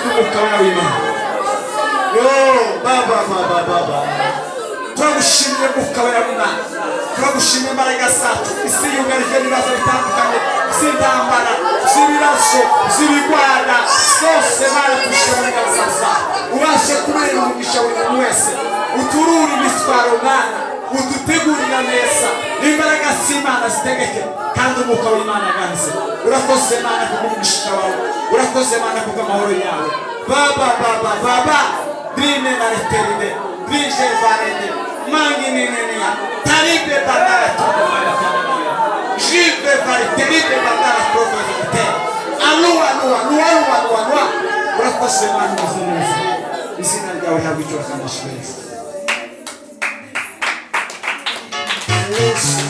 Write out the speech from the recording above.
kubw'umwuka wawe w'Imana. Baba turagushimiye mwuka wawe w'Imana, turagushimiye imbaraga zacu. Isi yugarijwe n'ibibazo bitandukanye by'intambara, z'ibibazo, z'ibigwara, zose Mana tubishyira mu biganza zawe. Ubashe kubera umugisha buri muntu wese, uturure imitwaro Mana, udutegurira neza imbaraga z'Imana zitegeke kandi umwuka w'Imana aganze. Urakoze Mana kubw'umugisha wawe, urakoze Mana kubw'amahoro yawe. Baba drine na reteride drije varede mangi nenenia taribe bandara tokomaya kanamoya jive variteride bandara tokomaya alua urakoze Mana muzineza izina ryawe habicwa kanashweza Yesu